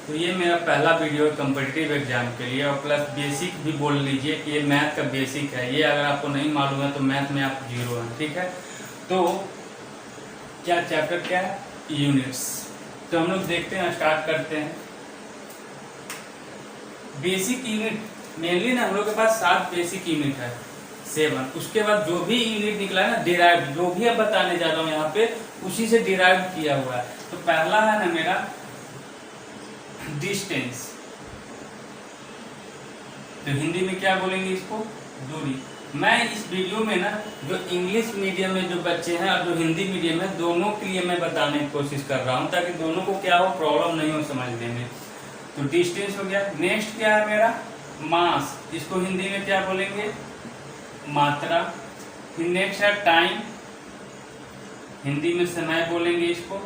तो ये मेरा पहला वीडियो है कॉम्पिटिटिव एग्जाम के लिए, और प्लस बेसिक भी बोल लीजिए कि ये मैथ का बेसिक है। ये अगर आपको नहीं मालूम है तो मैथ में आप जीरो हैं, ठीक है। तो क्या चैप्टर क्या है? यूनिट्स। तो हम लोग देखते हैं, स्टार्ट करते हैं। बेसिक यूनिट मेनली ना हम लोग के पास 7 बेसिक यूनिट है, 7। उसके बाद जो भी यूनिट निकला है ना डिराइव, जो भी अब बताने जा रहा हूँ यहाँ पे उसी से डिराइव किया हुआ है। तो पहला है ना मेरा डिस्टेंस। तो हिंदी में क्या बोलेंगे इसको? दूरी। मैं इस वीडियो में ना जो इंग्लिश मीडियम में जो बच्चे हैं और जो हिंदी मीडियम है दोनों के लिए मैं बताने की कोशिश कर रहा हूँ, ताकि दोनों को क्या हो, प्रॉब्लम नहीं हो समझने में। तो डिस्टेंस हो गया। नेक्स्ट क्या है मेरा? मास। इसको हिंदी में क्या बोलेंगे? मात्रा। फिर नेक्स्ट है टाइम, हिंदी में समय बोलेंगे इसको।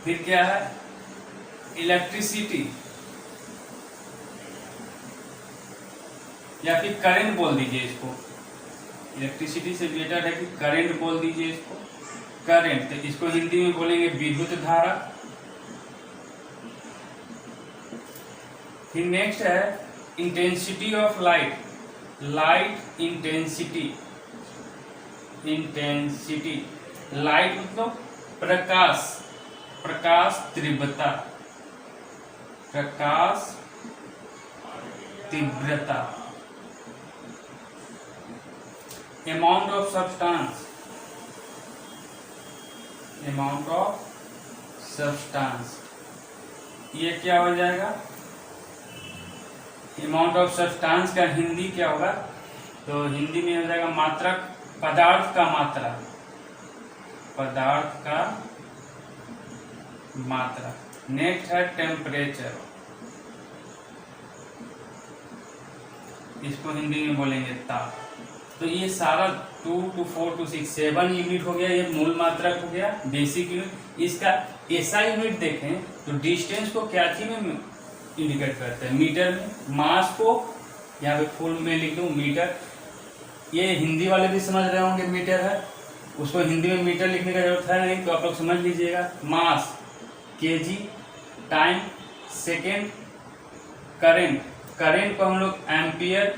फिर क्या है? इलेक्ट्रिसिटी या फिर करंट बोल दीजिए इसको। इलेक्ट्रिसिटी से बेटर है कि करंट बोल दीजिए इसको, करंट। तो इसको हिंदी में बोलेंगे विद्युत धारा। फिर नेक्स्ट है intensity of light, light intensity. Intensity light मतलब प्रकाश, प्रकाश तीव्रता, प्रकाश तीव्रता। Amount of substance, amount of substance, ये क्या हो जाएगा? अमाउंट ऑफ सब्सटेंस का हिंदी क्या होगा? तो हिंदी में हो जाएगा मात्रक, पदार्थ का मात्रा, पदार्थ का मात्रा। नेक्स्ट है टेम्परेचर, इसको हिंदी में बोलेंगे ताप। तो ये सारा 2 to 4 to 6 7 यूनिट हो गया। ये मूल मात्रक हो गया, बेसिक यूनिट। इसका ऐसा यूनिट देखें तो डिस्टेंस को क्या चीज में इंडिकेट करते हैं? मीटर में। मास को यहाँ पे फुल में लिख दूं मीटर। ये हिंदी वाले भी समझ रहे होंगे मीटर है, उसको हिंदी में मीटर लिखने का जरूरत है नहीं, तो आप लोग समझ लीजिएगा। Mass KG, time second, current, current को हम लोग एम्पियर,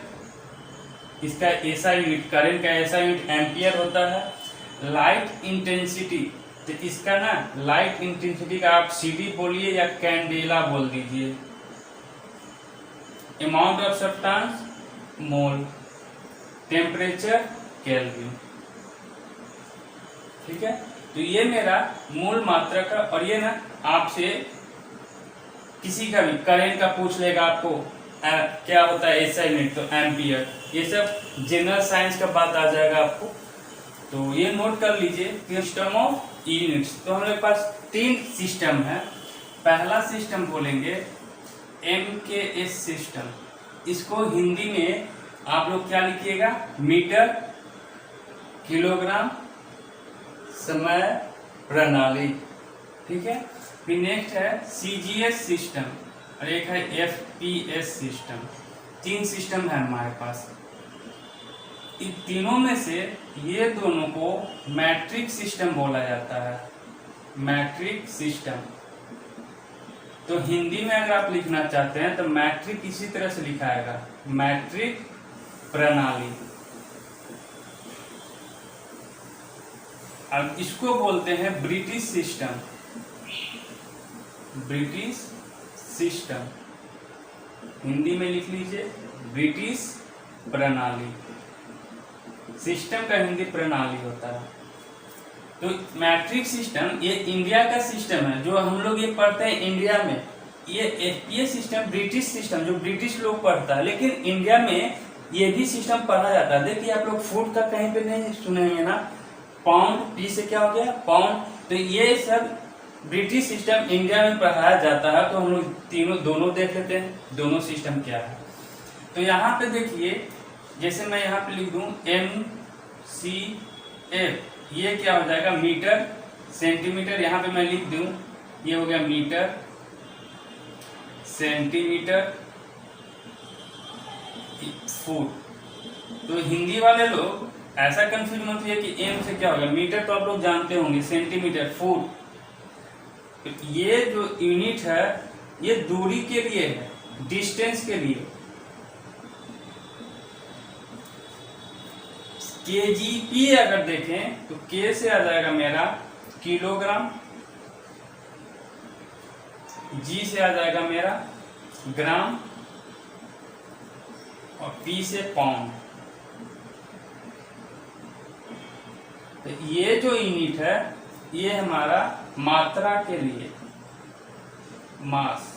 इसका ऐसा यूनिट, करंट का ऐसा यूनिट एम्पियर होता है। लाइट इंटेंसिटी, तो इसका ना लाइट इंटेंसिटी का आप सीडी बोलिए या कैंडेला बोल दीजिए। Amount of substance mole, temperature kelvin, ठीक है। तो ये मेरा मूल मात्रक है। और ये ना आपसे किसी का भी करंट का पूछ लेगा आपको क्या होता है ऐसा यूनिट, तो एम्पियर। ये सब जनरल साइंस का बात आ जाएगा आपको, तो ये नोट कर लीजिए। सिस्टम ऑफ यूनिट्स, तो हमारे पास 3 सिस्टम है। पहला सिस्टम बोलेंगे MKS सिस्टम। इसको हिंदी में आप लोग क्या लिखिएगा? मीटर, किलोग्राम, समय, प्रणाली, ठीक है। फिर नेक्स्ट है CGS सिस्टम और एक है FPS सिस्टम। 3 सिस्टम है हमारे पास। इन तीनों में से ये दोनों को मैट्रिक सिस्टम बोला जाता है, मैट्रिक सिस्टम। तो हिंदी में अगर आप लिखना चाहते हैं तो मैट्रिक इसी तरह से लिखाएगा, मैट्रिक प्रणाली। अब इसको बोलते हैं British system, British system. Hindi में लिख लीजिए ब्रिटिश प्रणाली। सिस्टम का हिंदी प्रणाली होता है। तो मैट्रिक सिस्टम ये इंडिया का सिस्टम है, जो हम लोग ये पढ़ते हैं इंडिया में। ये FPS सिस्टम ब्रिटिश सिस्टम, जो ब्रिटिश लोग पढ़ता है, लेकिन इंडिया में ये भी सिस्टम पढ़ा जाता है। देखिए आप लोग फूड का कहीं पे नहीं सुनेंगे ना, पाउंड, पी से क्या हो गया? पाउंड। तो ये सब ब्रिटिश सिस्टम इंडिया में पढ़ाया जाता है। तो हम लोग दोनों देख लेते हैं, दोनों सिस्टम क्या है। तो यहाँ पे देखिए, जैसे मैं यहाँ पे लिख दूं MCF, ये क्या हो जाएगा? Metre, centimetre. यहाँ पे मैं लिख दूं, ये हो गया मीटर, सेंटीमीटर, फुट। तो हिंदी वाले लोग ऐसा कंफ्यूज मत होइए कि एम से क्या होगा। मीटर तो आप लोग जानते होंगे, सेंटीमीटर, फुट, तो ये जो यूनिट है ये दूरी के लिए है, डिस्टेंस के लिए। केजीपी अगर देखें तो के से आ जाएगा मेरा किलोग्राम, जी से आ जाएगा मेरा ग्राम, और पी से पाउंड। तो ये जो यूनिट है ये हमारा मात्रा के लिए, मास,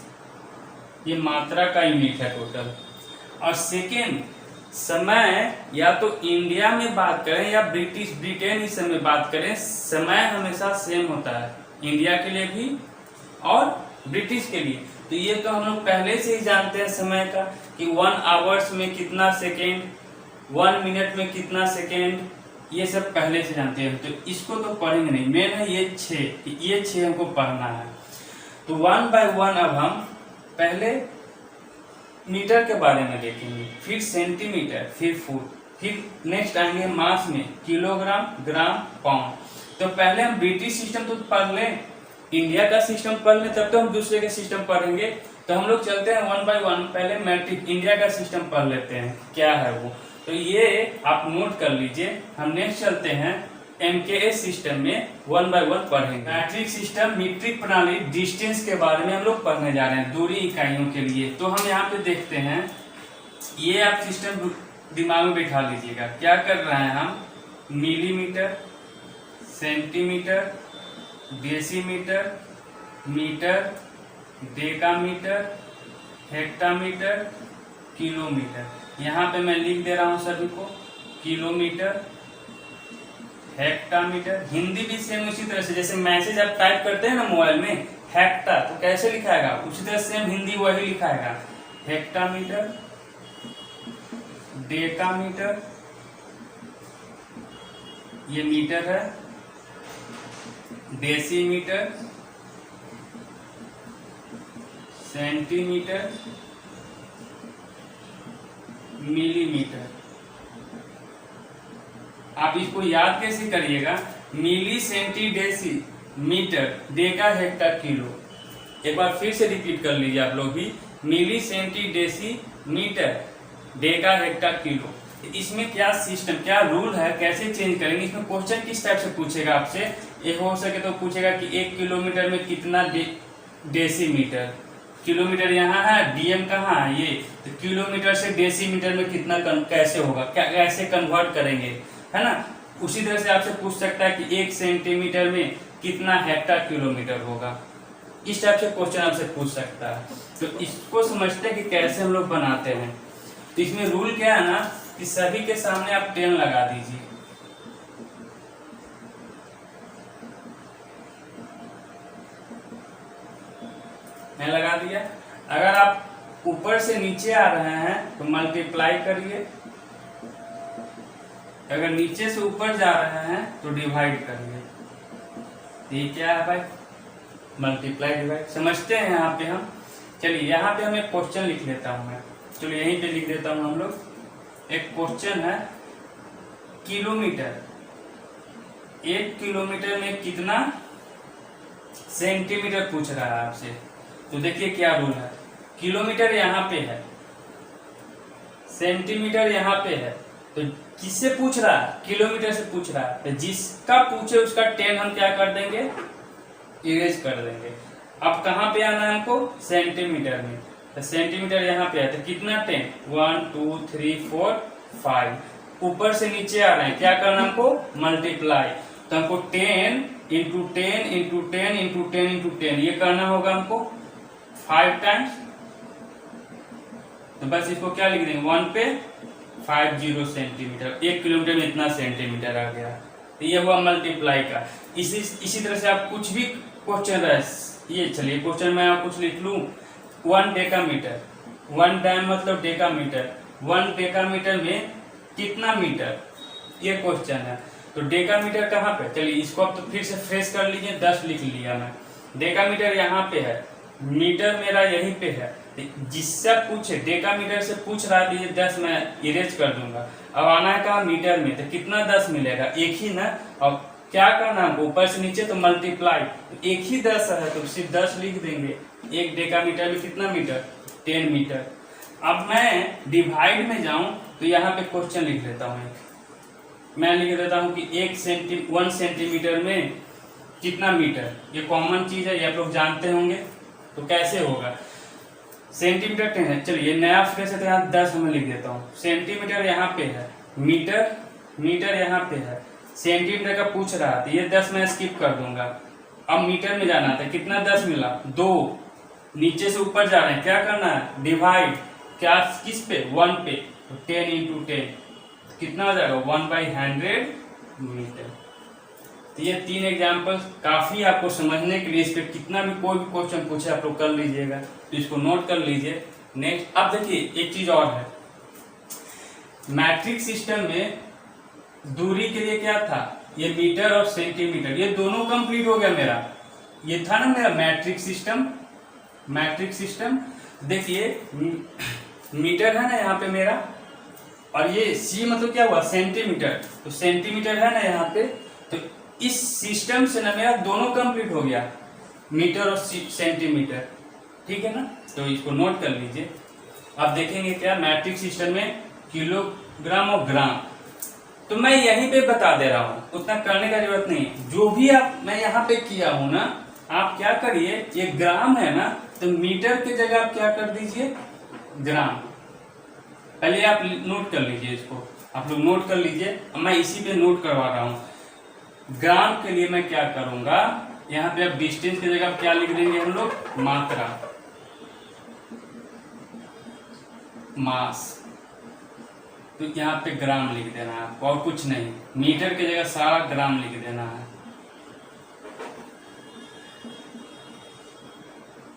ये मात्रा का यूनिट है टोटल। और सेकेंड, समय, या तो इंडिया में बात करें या ब्रिटेन इस समय बात करें, समय हमेशा सेम होता है इंडिया के लिए भी और ब्रिटिश के लिए। तो ये तो हम लोग पहले से ही जानते हैं समय का कि 1 आवर्स में कितना सेकेंड, 1 मिनट में कितना सेकेंड, ये सब पहले से जानते हैं। तो इसको तो पढ़ेंगे नहीं, मेन है ये 6, ये 6 हमको पढ़ना है। तो 1 बाय 1 अब हम पहले मीटर के बारे में देखेंगे, फिर सेंटीमीटर, फिर फुट, फिर नेक्स्ट आएंगे मास में किलोग्राम, ग्राम, पाउंड। तो पहले हम ब्रिटिश सिस्टम तो पढ़ लें, इंडिया का सिस्टम पढ़ लें, तब तो हम दूसरे के सिस्टम पढ़ेंगे। तो हम लोग चलते हैं 1 बाय 1, पहले मैट्रिक इंडिया का सिस्टम पढ़ लेते हैं क्या है वो। तो ये आप नोट कर लीजिए। हम नेक्स्ट चलते हैं एमकेएस सिस्टम में 1 बाय 1 पढ़ेंगे। मैट्रिक सिस्टम, मीट्रिक प्रणाली, डिस्टेंस के बारे में हम लोग पढ़ने जा रहे हैं, दूरी इकाइयों के लिए। तो हम यहाँ पे देखते हैं, ये आप सिस्टम दिमाग में बैठा लीजिएगा। क्या कर रहे हैं हम, millimetre, centimetre, decimetre, metre, decametre, hectometre, kilometre. यहाँ पे मैं लिख दे रहा हूँ सभी को, किलोमीटर, हेक्टामीटर। हिंदी भी सेम उसी तरह से, जैसे मैसेज आप टाइप करते हैं ना मोबाइल में, हेक्टा, तो कैसे लिखाएगा उसी तरह सेम हिंदी वही लिखाएगा। हेक्टामीटर, डेकामीटर, ये मीटर है, डेसीमीटर, सेंटीमीटर, मिलीमीटर। आप इसको याद कैसे करिएगा, milli, centi, deci, metre, deca, hecto, kilo. एक बार फिर से रिपीट कर लीजिए आप लोग भी, milli, centi, deci, metre, deca, hecto, kilo. इसमें क्या सिस्टम, क्या रूल है, कैसे चेंज करेंगे, इसमें क्वेश्चन किस टाइप से पूछेगा आपसे। एक हो सके तो पूछेगा कि 1 किलोमीटर में कितना डेसीमीटर, किलोमीटर यहाँ है, डीएम कहाँ है ये, तो किलोमीटर से डेसीमीटर में कितना कैसे होगा, कैसे कन्वर्ट करेंगे, है ना। उसी तरह से आपसे पूछ सकता है कि 1 सेंटीमीटर में कितना हेक्टर किलोमीटर होगा, इस टाइप से क्वेश्चन आपसे पूछ सकता है। तो इसको समझते हैं कि कैसे हम लोग बनाते हैं। तो इसमें रूल क्या है ना कि सभी के सामने आप 10 लगा दीजिए। मैं लगा दिया। अगर आप ऊपर से नीचे आ रहे हैं तो मल्टीप्लाई करिए, अगर नीचे से ऊपर जा रहे हैं तो डिवाइड करिए। ये क्या है भाई, मल्टीप्लाई डिवाइड, समझते हैं यहाँ पे हम। चलिए यहाँ पे हम एक क्वेश्चन लिख लेता हूँ मैं, चलिए यहीं पे लिख देता हूँ हम लोग। एक क्वेश्चन है, किलोमीटर, 1 किलोमीटर में कितना सेंटीमीटर पूछ रहा है आपसे। तो देखिए क्या रूल है, किलोमीटर यहाँ पे है, सेंटीमीटर यहाँ पे है, तो किससे पूछ रहा है, किलोमीटर से पूछ रहा है। तो जिसका पूछे उसका 10 हम क्या कर देंगे, इरेज कर देंगे। अब कहाँ पे आना है हमको, सेंटीमीटर में। तो सेंटीमीटर यहाँ पे है, तो कितना 10, 1 2 3 4 5। ऊपर से नीचे आ रहे हैं, क्या करना हमको, मल्टीप्लाई। तो हमको 10 इंटू 10 इंटू 10 इंटू 10 इंटू 10 ये करना होगा हमको 5 टाइम्स। तो बस इसको क्या लिख देंगे, 1 पे 50 सेंटीमीटर, 1 किलोमीटर में इतना सेंटीमीटर आ गया। तो ये हुआ मल्टीप्लाई का। इसी तरह से आप कुछ भी क्वेश्चन है, ये चलिए क्वेश्चन मैं आप कुछ लिख लूं, 1 डेकामीटर, 1 डैम मतलब डेकामीटर, 1 डेकामीटर में कितना मीटर, ये क्वेश्चन है। तो डेकामीटर कहाँ पे, चलिए इसको आप तो फिर से फ्रेश कर लीजिए, 10 लिख लिया मैं। डेकामीटर यहाँ पे है, मीटर मेरा यहीं पे है। जिससे पूछे, डेकामीटर से पूछ रहा है तो ये 10 मैं इरेज कर दूंगा। अब आना है कहा, मीटर में, तो कितना 10 मिलेगा, एक ही ना। अब क्या करना है ऊपर से नीचे तो मल्टीप्लाई, एक ही 10 है तो सिर्फ 10 लिख देंगे। एक डेकामीटर में कितना मीटर, 10 मीटर। अब मैं डिवाइड में जाऊं तो यहाँ पे क्वेश्चन लिख लेता हूँ। मैं लिख देता हूँ कि 1 सेंटीमीटर में कितना मीटर, ये कॉमन चीज है, ये आप लोग जानते होंगे। तो कैसे होगा, सेंटीमीटर 10 है, चलिए नया फिर से तो यहाँ 10 मैं लिख देता हूँ। सेंटीमीटर यहाँ पे है, मीटर यहाँ पे है, सेंटीमीटर का पूछ रहा था, ये 10 मैं स्किप कर दूंगा। अब मीटर में जाना था, कितना 10 मिला, 2। नीचे से ऊपर जा रहे हैं, क्या करना है, डिवाइड, क्या किस पे, 1 पे, तो 10 × 10 कितना हो जाएगा, 1/100 मीटर। तो ये 3 एग्जाम्पल काफी आपको समझने के लिए, इस पे कितना भी कोई भी क्वेश्चन पूछे आप लोग कर लीजिएगा, तो इसको नोट कर लीजिए। नेक्स्ट अब देखिए एक चीज और है, मैट्रिक सिस्टम में दूरी के लिए क्या था, ये मीटर और सेंटीमीटर, ये दोनों कंप्लीट हो गया मेरा। ये था ना मेरा मैट्रिक सिस्टम। देखिए मीटर है ना यहाँ पे मेरा, और ये सी मतलब क्या हुआ, सेंटीमीटर, तो सेंटीमीटर है ना यहाँ पे। तो इस सिस्टम से ना मेरा दोनों कंप्लीट हो गया, मीटर और सेंटीमीटर, ठीक है ना। तो इसको नोट कर लीजिए। अब देखेंगे क्या मैट्रिक सिस्टम में किलोग्राम और ग्राम, तो मैं यहीं पे बता दे रहा हूँ, उतना करने का जरूरत नहीं है। जो भी मैं यहाँ पे किया हूँ ना, आप क्या करिए, ये ग्राम है ना, तो मीटर की जगह आप क्या कर दीजिए, ग्राम। पहले आप नोट कर लीजिए, इसको आप लोग नोट कर लीजिए। मैं इसी पे नोट करवा रहा हूँ। ग्राम के लिए मैं क्या करूंगा, यहाँ पे अब डिस्टेंस की जगह क्या लिख देंगे हम लोग, मात्रा, मास, तो यहाँ पे ग्राम लिख देना है आपको, और कुछ नहीं। मीटर की जगह सारा ग्राम लिख देना है,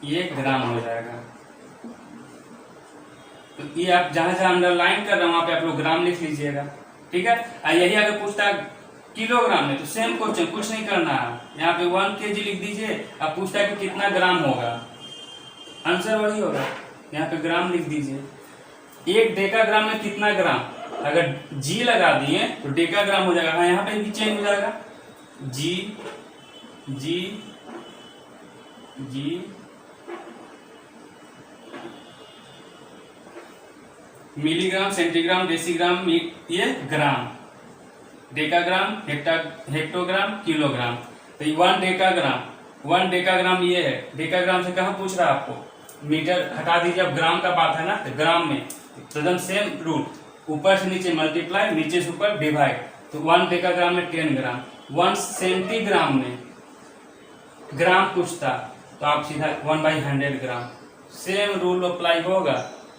ये ग्राम हो जाएगा। तो ये आप जहां जहां अंडरलाइन कर रहे हो वहां पे आप लोग ग्राम लिख लीजिएगा, ठीक है। यही अगर पूछता है किलोग्राम में, तो सेम क्वेश्चन, कुछ नहीं करना है, यहाँ पे 1 kg लिख दीजिए। अब पूछता है कि कितना ग्राम होगा, आंसर वही होगा, यहाँ पे ग्राम लिख दीजिए। 1 डेकाग्राम में कितना ग्राम, अगर जी लगा दिए तो डेकाग्राम हो जाएगा। हाँ यहाँ पे भी चेंज हो जाएगा, जी जी जी मिलीग्राम, सेंटीग्राम, डेसीग्राम, ये ग्राम, डेकाग्राम, हेक्टोग्राम, किलोग्राम। तो 1 डेकाग्राम ये है। डेकाग्राम से कहाँ पूछ रहा है आपको, मीटर हटा दीजिए, अब ग्राम का बात है ना, तो ग्राम में एकदम सेम रूल, ऊपर से नीचे मल्टीप्लाई, नीचे से ऊपर डिवाइड। तो 1 डेकाग्राम में 10 ग्राम। 1 सेंटीग्राम में ग्राम पूछता तो आप सीधा 1/100 ग्राम, सेम रूल अप्लाई होगा।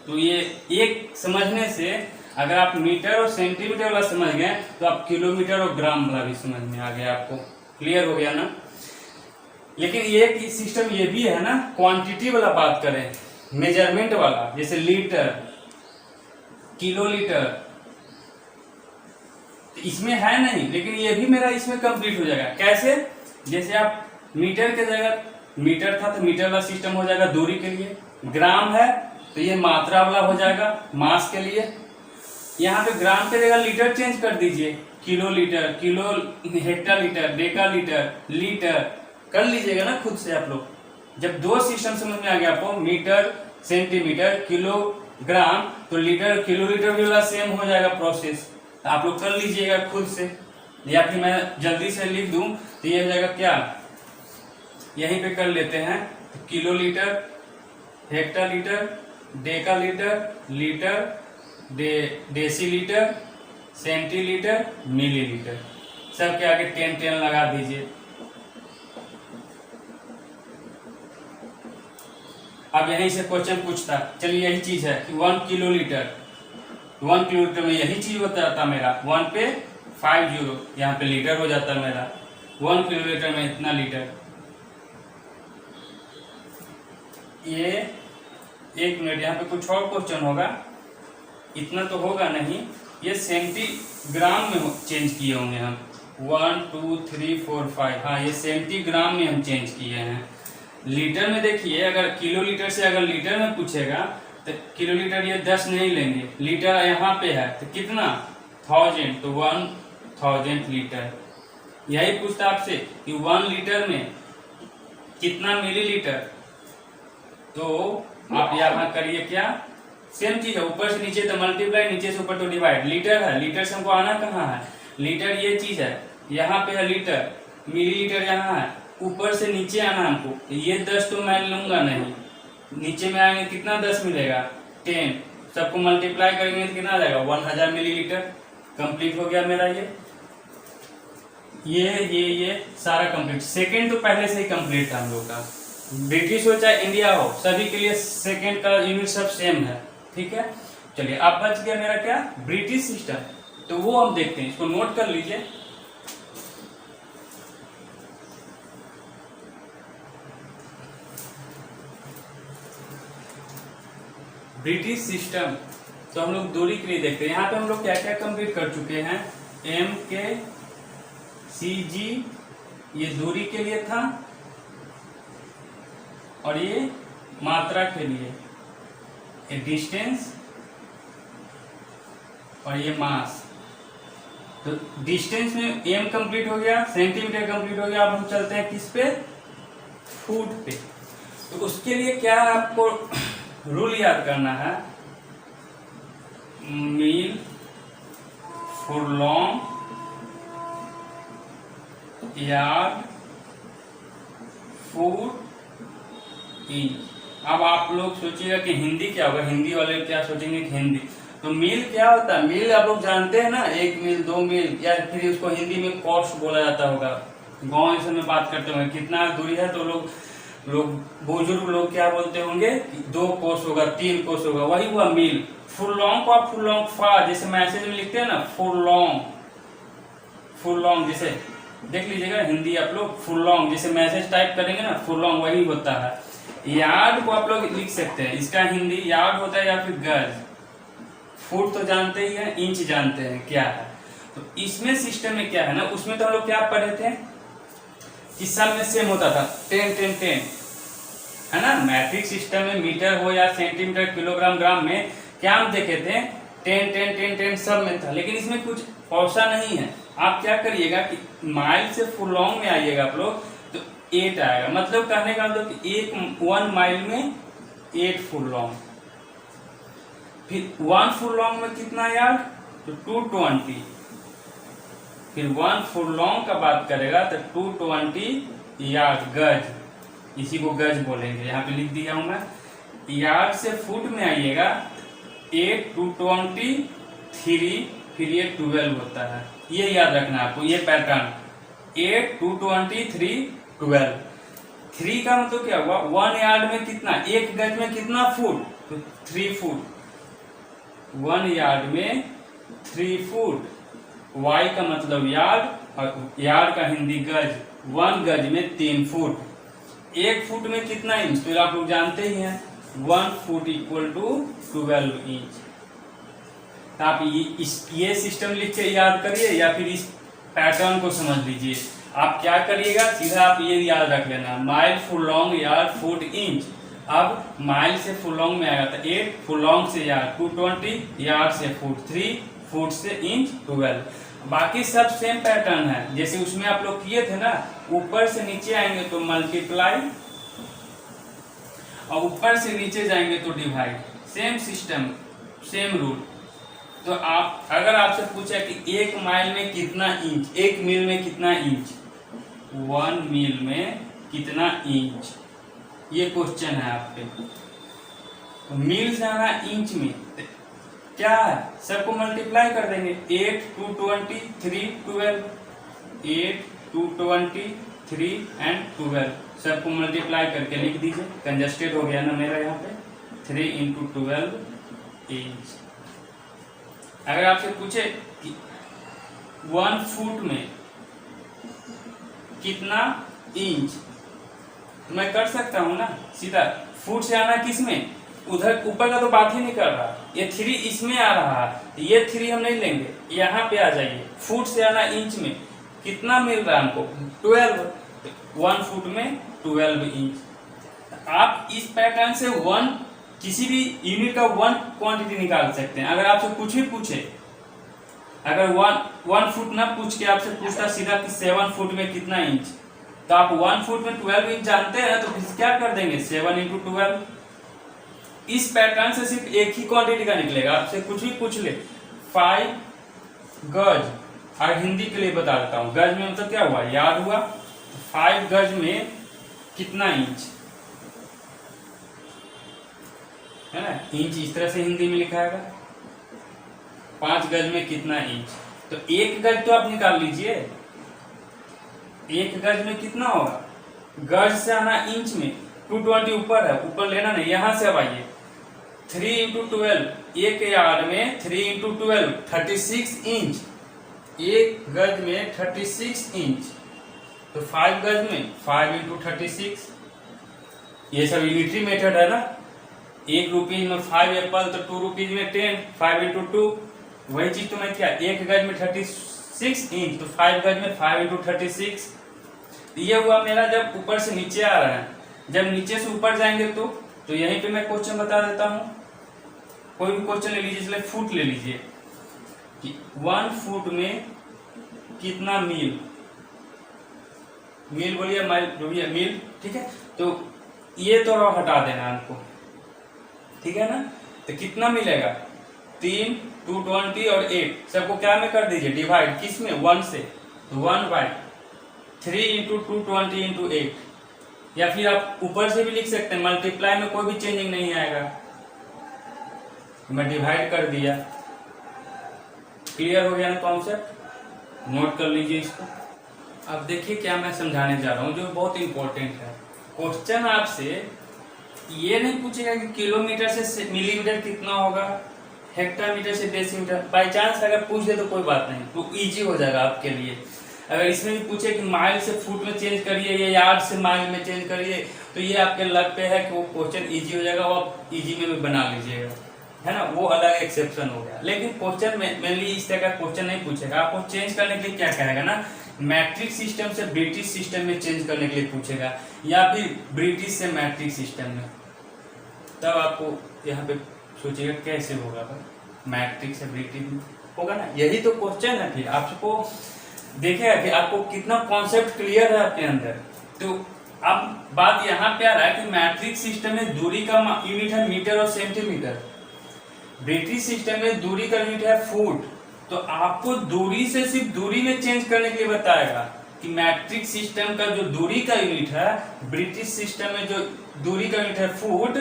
तो ये एक समझने से, अगर आप मीटर और सेंटीमीटर वाला समझ गए तो आप किलोमीटर और ग्राम वाला भी समझ में आ गया, आपको क्लियर हो गया ना। लेकिन ये सिस्टम ये भी है ना, क्वांटिटी वाला बात करें, मेजरमेंट वाला, जैसे लीटर, किलो लीटर, तो इसमें है नहीं, लेकिन ये भी मेरा इसमें कंप्लीट हो जाएगा। कैसे, जैसे आप मीटर के जगह, मीटर था तो मीटर वाला सिस्टम हो जाएगा दूरी के लिए, ग्राम है तो ये मात्रा वाला हो जाएगा मास के लिए। यहाँ पे ग्राम के जगह लीटर चेंज कर दीजिए, kilo litre, kilo hecto litre, Deka litre, litre कर लीजिएगा ना खुद से आप लोग। जब 2 सिस्टम समझ में आ गया आपको, मीटर, सेंटीमीटर, किलोग्राम, तो लीटर, किलो लीटर भी वाला सेम हो जाएगा प्रोसेस, तो आप लोग कर लीजिएगा खुद से। या फिर मैं जल्दी से लिख दूं तो ये हो जाएगा क्या, यहीं पे कर लेते हैं, kilo litre, hecto litre, Deka litre, litre, decilitre, centilitre, millilitre, सब के आगे 10 लगा दीजिए। अब यहीं से क्वेश्चन पूछता, चलिए यही चीज है कि 1 किलोलीटर, 1 किलोलीटर में यही चीज होता था मेरा, 1 पे 50, यहाँ पे लीटर हो जाता मेरा, 1 किलोलीटर में इतना लीटर। ये 1 मिनट, यहाँ पे कुछ और क्वेश्चन होगा, इतना तो होगा नहीं, ये सेंटीग्राम में चेंज किए होंगे हम, 1 2 3 4 5, हाँ ये सेंटीग्राम में हम चेंज किए हैं। लीटर में देखिए, अगर किलो लीटर से अगर लीटर में पूछेगा तो किलो लीटर ये 10 नहीं लेंगे, लीटर यहाँ पे है तो कितना 1000, तो 1000 लीटर। यही पूछता आपसे कि 1 लीटर में कितना मिलीलीटर। तो आप यहाँ करिए क्या, सेम चीज है, ऊपर से नीचे तो मल्टीप्लाई, नीचे से ऊपर तो डिवाइड। लीटर है, लीटर से हमको आना कहाँ है, लीटर ये चीज है, यहाँ पे है लीटर, मिलीलीटर यहाँ है, ऊपर से नीचे आना हमको। ये 10 तो मैं लूंगा नहीं, नीचे में आएंगे कितना 10 मिलेगा 10, सबको मल्टीप्लाई करेंगे तो कितना आ जाएगा 1000 मिलीलीटर। कंप्लीट हो गया मेरा ये सारा कंप्लीट। सेकंड तो पहले से ही कंप्लीट था हम लोग का, ब्रिटिश हो चाहे इंडिया हो सभी के लिए सेकंड का यूनिट सब सेम है, ठीक है। चलिए अब बच गया मेरा क्या, ब्रिटिश सिस्टम, तो वो हम देखते हैं, इसको नोट कर लीजिए। ब्रिटिश सिस्टम तो हम लोग दूरी के लिए देखते हैं। यहाँ पे हम लोग क्या क्या कंप्लीट कर चुके हैं, एम के सी जी ये दूरी के लिए था, और ये मात्रा के लिए, ये डिस्टेंस और ये मास। तो डिस्टेंस में एम कंप्लीट हो गया, सेंटीमीटर कंप्लीट हो गया। अब हम चलते हैं किस पे, फुट पे। तो उसके लिए क्या आपको रूल याद करना है, मील फुरलॉन्ग यार्ड फुट इंच। अब आप लोग सोचिएगा कि हिंदी क्या होगा, हिंदी वाले क्या सोचेंगे कि हिंदी, तो मील क्या होता है, मील आप लोग जानते हैं ना, 1 मील 2 मील, या फिर उसको हिंदी में कॉस्ट बोला जाता होगा। गांव ऐसे में बात करते होंगे कितना दूरी है, तो लोग बुजुर्ग लोग क्या बोलते होंगे, 2 कोस होगा 3 कोस होगा, वही हुआ मील। फुरलॉन्ग को आप फुरलॉन्ग फा, जैसे मैसेज में लिखते हैं ना फुरलॉन्ग जैसे देख लीजिएगा, हिंदी आप लोग फुरलॉन्ग जैसे मैसेज टाइप करेंगे ना, फुरलॉन्ग वही होता है। यार्ड को आप लोग लिख सकते हैं, इसका हिंदी यार्ड होता है या फिर गज। फुट तो जानते ही है, इंच जानते हैं क्या है। तो इसमें सिस्टम में क्या है ना, उसमें तो हम लोग क्या पढ़े थे कि सब में सेम होता था 10 10 10, है ना। मैट्रिक सिस्टम में मीटर हो या सेंटीमीटर किलोग्राम ग्राम में क्या हम देखे थे 10 10 10 10 सब में था। लेकिन इसमें कुछ ऐसा नहीं है। आप क्या करिएगा कि माइल से फुरलॉन्ग में आइएगा आप लोग, तो 8 आएगा, मतलब कहने का मतलब कि 1 माइल में 8 फुरलॉन्ग। फिर 1 फुरलॉन्ग में कितना यार्ड, तो 220। फिर 1 फुरलॉन्ग का बात करेगा तो 220 यार्ड, गज, इसी को गज बोलेंगे। यहाँ पे लिख दिया हूं मैं। यार्ड से फुट में आइएगा 8 220 3, फिर ये 12 होता है। ये याद रखना आपको, ये पैटर्न 8 220 3 12। 3 का मतलब क्या हुआ, 1 यार्ड में कितना, 1 गज में कितना फुट, तो 3 फुट। 1 यार्ड में 3 फुट। वाई का मतलब यार्ड, और यार्ड का हिंदी गज। 1 गज में 3 फुट। 1 फुट में कितना इंच, तो आप लोग जानते ही हैं 1 फुट इक्वल टू 12 इंच। तो आप ये सिस्टम लिख के याद करिए, या फिर इस पैटर्न को समझ लीजिए। आप क्या करिएगा, सीधा आप ये याद रख लेना, माइल फुरलॉन्ग यार्ड फुट इंच। अब माइल से फुरलॉन्ग में आएगा तो 8, फुरलॉन्ग से यार्ड 220, यार्ड से फुट 3, फुट से इंच 12। बाकी सब सेम पैटर्न है, जैसे उसमें आप लोग किए थे ना, ऊपर से नीचे आएंगे तो मल्टीप्लाई, और ऊपर से नीचे जाएंगे तो divide. Same system, same rule. तो आप अगर आपसे पूछा कि 1 माइल में कितना इंच, 1 मील में कितना इंच, 1 मील में कितना इंच, ये क्वेश्चन है आपके। तो मील से आना इंच में, क्या है, सबको मल्टीप्लाई कर देंगे। 8 220 3 12, 8 220 3 एंड 12, सबको मल्टीप्लाई करके लिख दीजिए। कंजस्टेड हो गया ना मेरा यहाँ पे, 3 × 12 इंच। अगर आपसे पूछे कि 1 फुट में कितना इंच, तो मैं कर सकता हूं ना सीधा, फुट से आना किस में, उधर ऊपर का तो बात ही नहीं कर रहा, ये 3 इसमें आ रहा है, ये 3 हम नहीं लेंगे, यहाँ पे आ जाइए। फुट से आना इंच में, कितना मिल रहा है हमको 12, 1 फुट में 12 इंच। आप इस पैटर्न से 1 किसी भी यूनिट का 1 क्वांटिटी निकाल सकते हैं। अगर आपसे कुछ भी पूछे अगर वन फुट ना पूछ के आपसे पूछता सीधा कि 7 फुट में कितना इंच, तो आप 1 फुट में 12 इंच जानते हैं, तो फिर क्या कर देंगे 7 × 12। इस पैटर्न से सिर्फ एक ही क्वांटिटी का निकलेगा। आपसे कुछ भी पूछ ले 5 गज, और हिंदी के लिए बता देता हूँ, गज में मतलब क्या हुआ, याद हुआ। 5 गज में कितना इंच है ना, इंच इस तरह से हिंदी में लिखा है। 5 गज में कितना इंच, तो 1 गज तो आप निकाल लीजिए। 1 गज में कितना होगा, गज से आना इंच में, 220 ऊपर है, ऊपर लेना नहीं, यहां से अब आइए 3 × 12, 1 यार्ड में 3 × 12 36 इंच। 1 गज में 36 इंच, तो 5 गज में 5 × 36। ये सब यूनिटरी मेथड है ना। 1 रुपीज में 5 एप्पल, तो 2 रुपीज में 10, 5 × 2। वही चीज तो मैं क्या, 1 गज में 36 इंच, तो 5 गज में 5 × 36। ये हुआ मेरा जब ऊपर से नीचे आ रहा है। जब नीचे से ऊपर जाएंगे तो यहीं पे मैं क्वेश्चन बता देता हूँ। कोई भी क्वेश्चन ले लीजिए, चलिए फुट ले लीजिए कि 1 फुट में कितना मील, मील बोलिए, माइल जो भी है, मील, ठीक है। तो ये तो हटा देना हमको, ठीक है ना। तो कितना मिलेगा, 3, 220 और 8 सबको क्या में कर दीजिए डिवाइड, किस में, 1 से, तो 1/3 × 220 × 8, या फिर आप ऊपर से भी लिख सकते हैं, मल्टीप्लाई में कोई भी चेंजिंग नहीं आएगा। मैं डिवाइड कर दिया। क्लियर हो गया ना कॉन्सेप्ट, नोट कर लीजिए इसको। अब देखिए क्या मैं समझाने जा रहा हूँ जो बहुत इंपॉर्टेंट है। क्वेश्चन आपसे ये नहीं पूछेगा कि किलोमीटर से मिलीमीटर कितना होगा, हेक्टामीटर से डेसीमीटर। बाई चांस अगर पूछ दे तो कोई बात नहीं, तो इजी हो जाएगा आपके लिए। अगर इसमें भी पूछे कि माइल से फुट में चेंज करिए या यार्ड से माइल में चेंज करिए, तो ये आपके लक पे है कि वो क्वेश्चन इजी हो जाएगा, वो आप इजी में भी बना लीजिएगा, है ना। वो अलग एक्सेप्शन हो गया। लेकिन क्वेश्चन में मेनली इस तरह का क्वेश्चन नहीं पूछेगा। आपको चेंज करने के लिए क्या करेगा ना, मैट्रिक सिस्टम से ब्रिटिश सिस्टम में चेंज करने के लिए पूछेगा, या फिर ब्रिटिश से मैट्रिक सिस्टम में। तब आपको यहाँ पे सोचिएगा कैसे होगा भाई, मैट्रिक से ब्रिटिश में होगा ना, यही तो क्वेश्चन है। फिर आपको देखेगा कि आपको कितना कॉन्सेप्ट क्लियर है आपके अंदर। तो अब बात यहाँ पे आ रहा है कि मैट्रिक सिस्टम में दूरी का यूनिट है मीटर और सेंटीमीटर, ब्रिटिश सिस्टम में दूरी का यूनिट है फुट। तो आपको दूरी से सिर्फ दूरी में चेंज करने के लिए बताएगा कि मैट्रिक सिस्टम का जो दूरी का यूनिट है, ब्रिटिश सिस्टम में जो दूरी का यूनिट है फुट,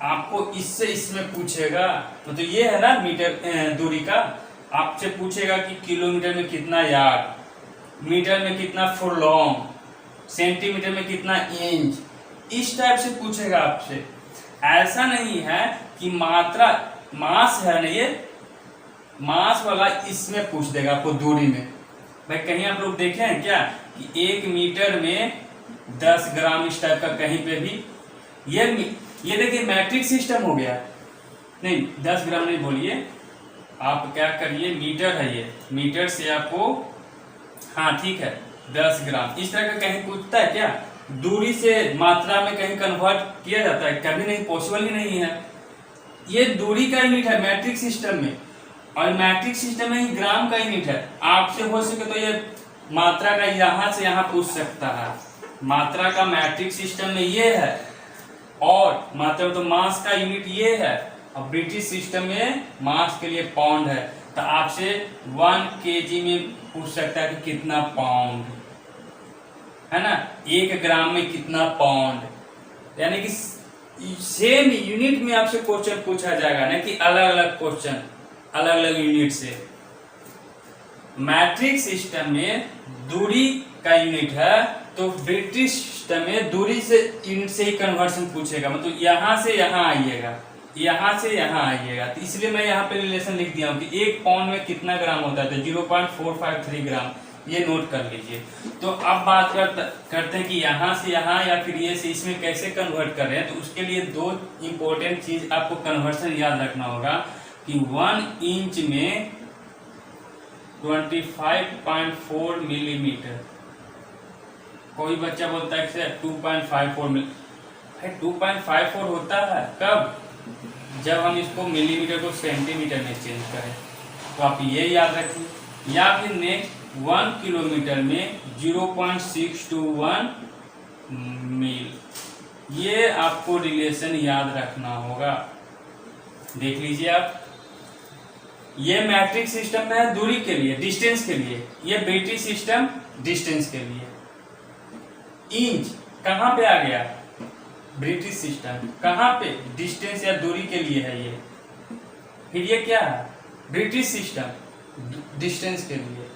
आपको इससे इसमें पूछेगा। मतलब ये है ना मीटर दूरी का, आपसे पूछेगा कि किलोमीटर में कितना यार्ड, मीटर में कितना फुरलॉन्ग, सेंटीमीटर में कितना इंच, इस टाइप से पूछेगा आपसे। ऐसा नहीं है कि मात्रा, मास है ना, ये मास वाला इसमें पूछ देगा आपको दूरी में। भाई कहीं आप लोग देखे हैं क्या कि 1 मीटर में 10 ग्राम इस टाइप का कहीं पे भी, ये देखिए मैट्रिक सिस्टम हो गया। नहीं 10 ग्राम नहीं बोलिए, आप क्या करिए, मीटर है ये, मीटर से आपको, हाँ ठीक है 10 ग्राम, इस तरह का कहीं पूछता है क्या, दूरी से मात्रा में कहीं कन्वर्ट किया जाता है, कभी नहीं, पॉसिबल ही नहीं है। ये दूरी का यूनिट है मैट्रिक सिस्टम में, और मैट्रिक सिस्टम में ही ग्राम का यूनिट है। आपसे हो सके तो ये मात्रा का यहाँ से यहाँ पूछ सकता है, मात्रा का मैट्रिक सिस्टम में ये है, और मात्रा तो मास का यूनिट ये है, और ब्रिटिश सिस्टम में मास के लिए पाउंड है। तो आपसे 1 kg में पूछ सकता है कि कितना पाउंड है ना, 1 ग्राम में कितना पाउंड, यानी कि सेम यूनिट में आपसे क्वेश्चन पूछा जाएगा, ना कि अलग अलग क्वेश्चन अलग अलग यूनिट से। मैट्रिक सिस्टम में दूरी का यूनिट है, तो ब्रिटिश सिस्टम में दूरी से यूनिट से ही कन्वर्शन पूछेगा। मतलब यहाँ से यहाँ आइएगा, यहाँ से यहाँ आइएगा। तो इसलिए मैं यहाँ पे रिलेशन लिख दिया हूँ कि 1 पाउंड में कितना ग्राम होता है, तो 0.453 ग्राम, ये नोट कर लीजिए। तो अब बात करते हैं कि यहाँ से यहाँ या फिर ये से इसमें कैसे कन्वर्ट कर रहे हैं। तो उसके लिए 2 इंपॉर्टेंट चीज आपको कन्वर्शन याद रखना होगा कि 1 इंच में 25.4 मिलीमीटर। कोई बच्चा बोलता है कि 2.54 मिलीमीटर, 2.54 होता है कब, जब हम इसको मिलीमीटर को सेंटीमीटर में चेंज करें। तो आप ये याद रखिए। या फिर नेक्स्ट 1 किलोमीटर में 0.621 मील, ये आपको रिलेशन याद रखना होगा। देख लीजिए आप, ये मैट्रिक सिस्टम में है दूरी के लिए, डिस्टेंस के लिए, ये ब्रिटिश सिस्टम डिस्टेंस के लिए। इंच कहाँ पे आ गया, ब्रिटिश सिस्टम कहाँ पे, डिस्टेंस या दूरी के लिए है ये। फिर ये क्या है, ब्रिटिश सिस्टम डिस्टेंस के लिए,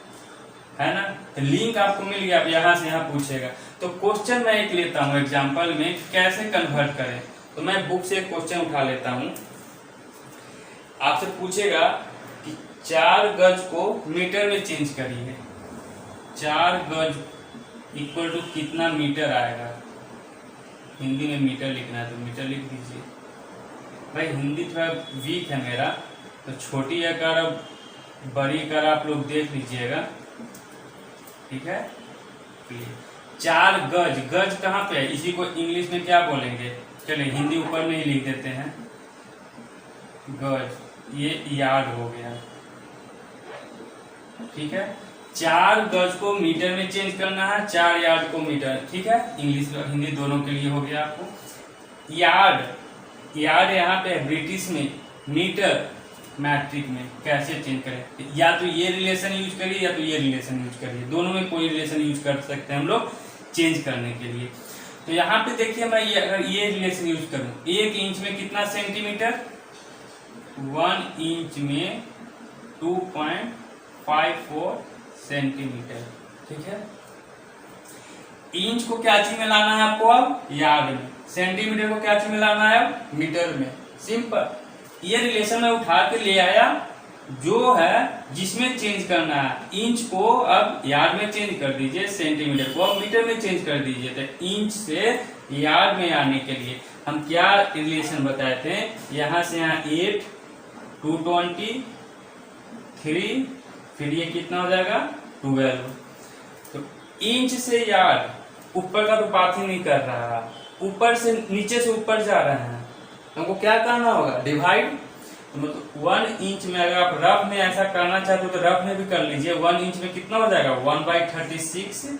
है ना। तो लिंक आपको मिल गया, अब यहाँ से यहाँ पूछेगा। तो क्वेश्चन मैं एक लेता हूँ एग्जांपल में, कैसे कन्वर्ट करें। तो मैं बुक से एक क्वेश्चन उठा लेता हूँ। आपसे पूछेगा कि 4 गज को मीटर में चेंज करिए, 4 गज इक्वल टू कितना मीटर आएगा। हिंदी में मीटर लिखना है तो मीटर लिख दीजिए। भाई हिंदी थोड़ा वीक है मेरा, तो छोटी आकार अब बड़ी आकार आप लोग देख लीजिएगा, ठीक है। 4 गज, गज कहाँ पे है, इसी को इंग्लिश में क्या बोलेंगे, चलिए हिंदी ऊपर में ही लिख देते हैं, गज, ये यार्ड हो गया, ठीक है। 4 गज को मीटर में चेंज करना है, 4 यार्ड को मीटर, ठीक है। इंग्लिश और हिंदी दोनों के लिए हो गया आपको। यार्ड, यार्ड यहाँ पे ब्रिटिश में, मीटर मैट्रिक में, कैसे चेंज करें, या तो ये रिलेशन यूज करिए या तो ये रिलेशन यूज करिए, दोनों में कोई रिलेशन यूज कर सकते हैं हम लोग चेंज करने के लिए। तो यहाँ पे देखिए, मैं ये अगर ये रिलेशन यूज करूं, 1 इंच में कितना सेंटीमीटर, 1 इंच में 2.54 सेंटीमीटर, ठीक है। इंच को क्या चीज में लाना है आपको, अब यार्ड में, सेंटीमीटर को क्या चीज में लाना है, अब मीटर में, सिंपल। ये रिलेशन मैं उठा के ले आया, जो है जिसमें चेंज करना है, इंच को अब यार्ड में चेंज कर दीजिए, सेंटीमीटर को अब मीटर में चेंज कर दीजिए। तो इंच से यार्ड में आने के लिए हम क्या रिलेशन बताए थे, यहाँ से यहाँ 8, 220, 3, फिर ये कितना हो जाएगा 12। तो इंच से यार्ड ऊपर का तो बात ही नहीं कर रहा, ऊपर से नीचे से ऊपर जा रहे हैं, हमको क्या करना होगा, डिवाइड। तो मतलब 1 इंच में अगर आप रफ में ऐसा करना चाहते हो तो रफ में भी कर लीजिए। 1 इंच में कितना हो जाएगा, 1/36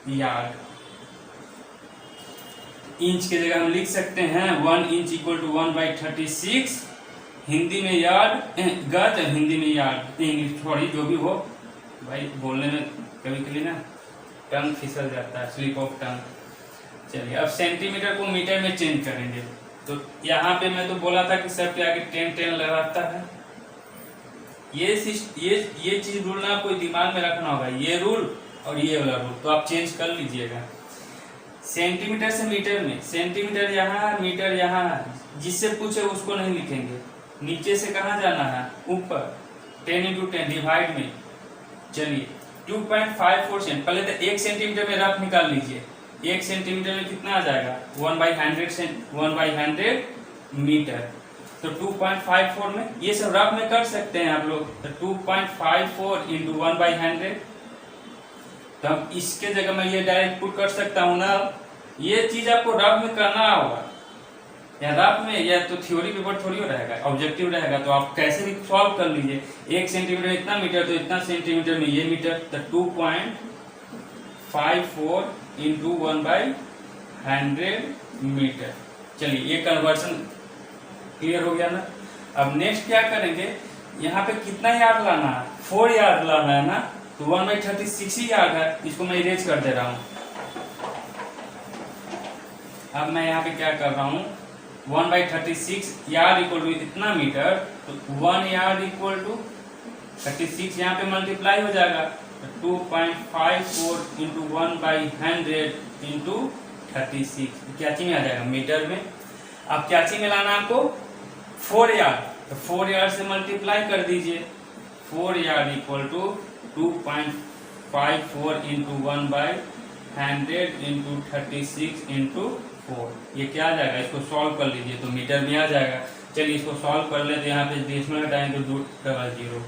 यार्ड। इंच के जगह हम लिख सकते हैं 1 इंच इक्वल टू 1/36, हिंदी में यार्ड, गज, हिंदी में यार्ड, इंग्लिश थोड़ी जो भी हो, भाई बोलने में कभी कभी ना टंग फिसल जाता है, स्लिप ऑफ टंग। चलिए अब सेंटीमीटर को मीटर में चेंज करेंगे। तो यहाँ पे मैं तो बोला था कि सब के आगे 10 लगाता है। ये चीज रूल ना कोई दिमाग में रखना होगा, ये रूल और ये वाला रूल, तो आप चेंज कर लीजिएगा। सेंटीमीटर से मीटर में, सेंटीमीटर यहाँ, मीटर यहाँ, जिससे पूछे उसको नहीं लिखेंगे। नीचे से कहाँ जाना है, ऊपर, 10 × 10 डिवाइड में। चलिए 2.54 सेंट, पहले तो 1 सेंटीमीटर में रफ निकाल लीजिए। 1 सेंटीमीटर में कितना आ जाएगा, 1/100 मीटर। तो 2.54 में, ये सब रफ में कर सकते हैं आप लोग। तो 2.54 × 1/100, तो हम इसके जगह में ये डायरेक्ट पुट कर सकता हूँ ना। ये चीज आपको रफ में करना होगा, या रफ में, या तो थ्योरी पेपर थोड़ी हो रहेगा, ऑब्जेक्टिव रहेगा, तो आप कैसे भी सॉल्व कर लीजिए। 1 सेंटीमीटर इतना मीटर, तो इतना सेंटीमीटर में ये मीटर, तो 2.54 × 1/100 मीटर। चलिए ये कन्वर्सन क्लियर हो गया ना। अब नेक्स्ट क्या करेंगे, यहाँ पे कितना यार्ड लाना है, 4 यार्ड लाना है ना, तो 1/36 ही यार्ड है, इसको मैं इरेज कर दे रहा हूँ। अब मैं यहाँ पे क्या कर रहा हूँ, 1/36 यार्ड इक्वल टू इतना मीटर, तो 1 यार्ड इक्वल टू 36, यहाँ पे मल्टीप्लाई हो जाएगा, तो 2.54 × 1/100 × 36, क्या चीज में आ जाएगा, मीटर में। अब क्या चीज में लाना आपको, 4 यार्ड, तो 4 यार्ड से मल्टीप्लाई कर दीजिए। 4 यार्ड इक्वल टू 2.54 × 1/100 × 36 × 4, ये क्या आ जाएगा, इसको सॉल्व कर लीजिए तो मीटर में आ जाएगा। चलिए इसको सॉल्व कर ले, तो यहाँ पे डेसिमल हटाएंगे तो 200।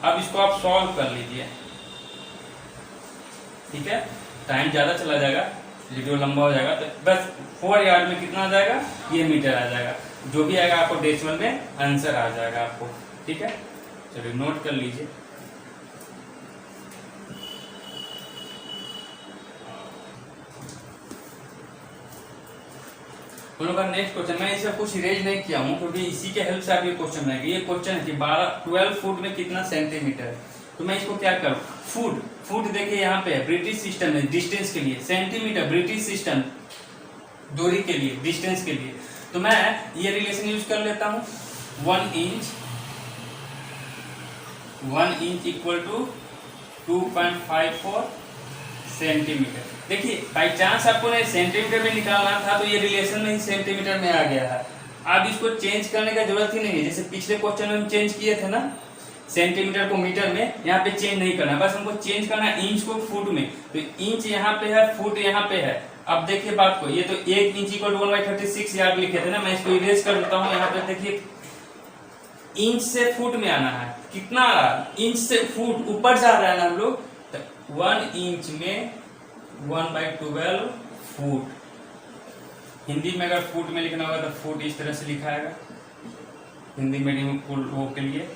अब इसको आप सॉल्व कर लीजिए, ठीक है। टाइम ज्यादा चला जाएगा, वीडियो लंबा हो जाएगा, तो बस 4 यार्ड में कितना आ जाएगा, ये मीटर आ जाएगा। जो भी आएगा आपको डेसिमल में आंसर आ जाएगा आपको, ठीक है। चलिए नोट कर लीजिए। हम लोग का नेक्स्ट क्वेश्चन, मैं इसे कुछ इरेज नहीं किया हूँ क्योंकि इसी के हेल्प से आप ये क्वेश्चन बनाएंगे। ये क्वेश्चन है कि 12 फुट में कितना सेंटीमीटर है। तो मैं इसको क्या करूँ, फुट देखिए यहाँ पे है, ब्रिटिश सिस्टम में डिस्टेंस के लिए, सेंटीमीटर ब्रिटिश सिस्टम दूरी के लिए, डिस्टेंस के लिए। तो मैं ये रिलेशन यूज कर लेता हूँ, 1 इंच इक्वल टू 2.54 सेंटीमीटर। देखिए बाई चांस आपको ने सेंटीमीटर में निकालना था तो ये रिलेशन में ही सेंटीमीटर में आ गया है। अब इसको चेंज करने का जरूरत ही नहीं है, जैसे पिछले क्वेश्चन में हम चेंज किए थे ना सेंटीमीटर को मीटर में, यहाँ पे चेंज नहीं करना, बस हमको चेंज करना है इंच को फुट में। तो इंच यहाँ पे है, फुट यहाँ पे है। अब देखिए बात को, ये तो 1 इंच इक्वल टू 1/36 यार्ड लिखे थे ना, मैं इसको इरेज कर देता हूँ। यहाँ पे देखिए इंच से फुट में आना है, कितना आ रहा है, इंच से फुट ऊपर जा रहा है ना हम लोग, तो 1 इंच में 1/12 फुट। हिंदी में अगर फुट में लिखना होगा तो फुट इस तरह से लिखा है हिंदी मीडियम वो के लिए।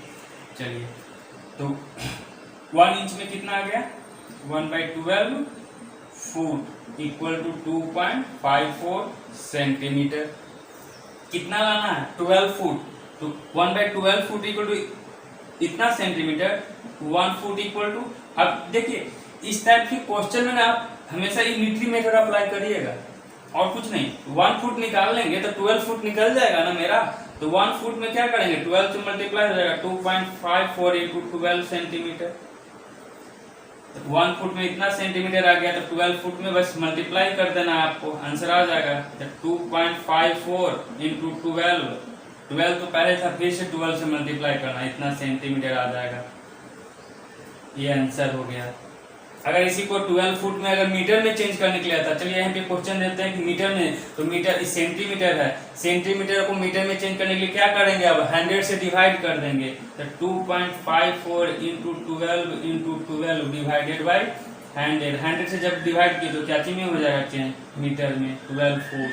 चलिए तो 1 इंच में कितना आ गया, 1/12 फुट इक्वल टू 2.54 सेंटीमीटर। कितना लाना है, 12 फुट, तो 1/12 फुट इक्वल टू इतना सेंटीमीटर, 1 फुट इक्वल टू। अब देखिए इस टाइप के क्वेश्चन में ना आप हमेशा यूनिटरी मेथड अप्लाई करिएगा और कुछ नहीं। 1 फुट निकाल लेंगे तो 12 फुट निकल जाएगा ना मेरा। तो 1 फुट में क्या करेंगे, 12 से मल्टीप्लाई हो जाएगा, 2.54 इंटू 12 सेंटीमीटर। तो 1 फुट में इतना सेंटीमीटर आ गया, तो 12 फुट में बस मल्टीप्लाई कर देना है, आपको आंसर आ जाएगा। 2.54 इंटू 12 तो पहले था, फिर से 12 से मल्टीप्लाई करना, इतना सेंटीमीटर आ जाएगा। ये आंसर हो गया। अगर इसी को 12 फुट में अगर मीटर में चेंज करने के लिए आता, चलिए यहाँ पे क्वेश्चन देते हैं कि मीटर में, तो मीटर इस सेंटीमीटर है, सेंटीमीटर को मीटर में चेंज करने के लिए क्या करेंगे, अब 100 से डिवाइड कर देंगे। तो 2.54 इंटू 12 डिवाइडेड बाई 100 से जब डिवाइड की तो क्या चीज में हो जाएगा चेंज, मीटर में 12 फुट।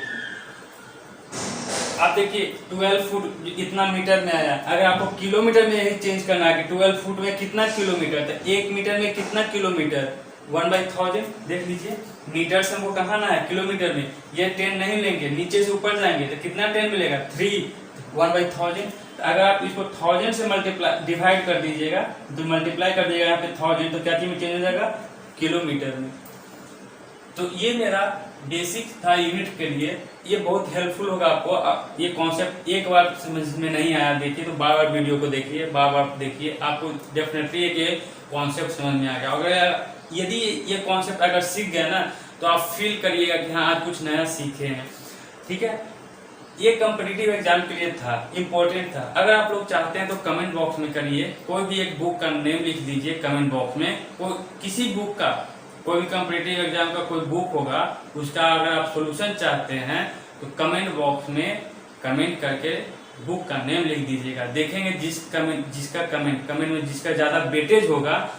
आप देखिए 12 फुट इतना मीटर में आया। अगर आपको किलोमीटर में यही चेंज करना है कि 12 फुट में कितना किलोमीटर, तो 1 मीटर में कितना किलोमीटर, 1/1000। देख लीजिए मीटर से हमको कहाना है किलोमीटर में, ये 10 नहीं लेंगे, नीचे से ऊपर जाएंगे तो कितना 10 मिलेगा, 3, 1/1000। अगर आप इसको 1000 से मल्टीप्लाई डिवाइड कर दीजिएगा, तो मल्टीप्लाई कर दीजिएगा यहाँ पे 1000, तो क्या चीज में चेंज हो जाएगा, किलोमीटर में। तो ये मेरा बेसिक था यूनिट के लिए, ये बहुत हेल्पफुल होगा आपको। ये कॉन्सेप्ट एक बार समझ में नहीं आया देखिए तो बार बार वीडियो को देखिए, बार बार देखिए, आपको डेफिनेटली ये कॉन्सेप्ट समझ में आ गया। अगर यदि ये कॉन्सेप्ट अगर सीख गए ना तो आप फील करिएगा कि हाँ आज कुछ नया सीखे हैं। ठीक है, ये कॉम्पिटिटिव एग्जाम के लिए था, इम्पोर्टेंट था। अगर आप लोग चाहते हैं तो कमेंट बॉक्स में करिए, कोई भी एक बुक का नेम लिख दीजिए कमेंट बॉक्स में, किसी बुक का, कोई भी कॉम्पिटिटिव एग्जाम का कोई बुक होगा उसका अगर आप सॉल्यूशन चाहते हैं तो कमेंट बॉक्स में कमेंट करके बुक का नेम लिख दीजिएगा। देखेंगे जिसका कमेंट में जिसका ज्यादा वेटेज होगा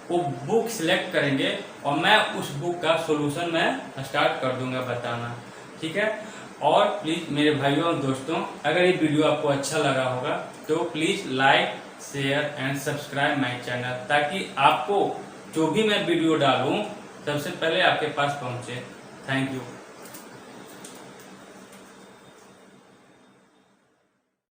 वो बुक सिलेक्ट करेंगे और मैं उस बुक का सॉल्यूशन मैं स्टार्ट कर दूंगा बताना। ठीक है, और प्लीज मेरे भाइयों और दोस्तों, अगर ये वीडियो आपको अच्छा लगा होगा तो please like, share and subscribe my channel, ताकि आपको जो भी मैं वीडियो डालूं सबसे पहले आपके पास पहुंचे। Thank you.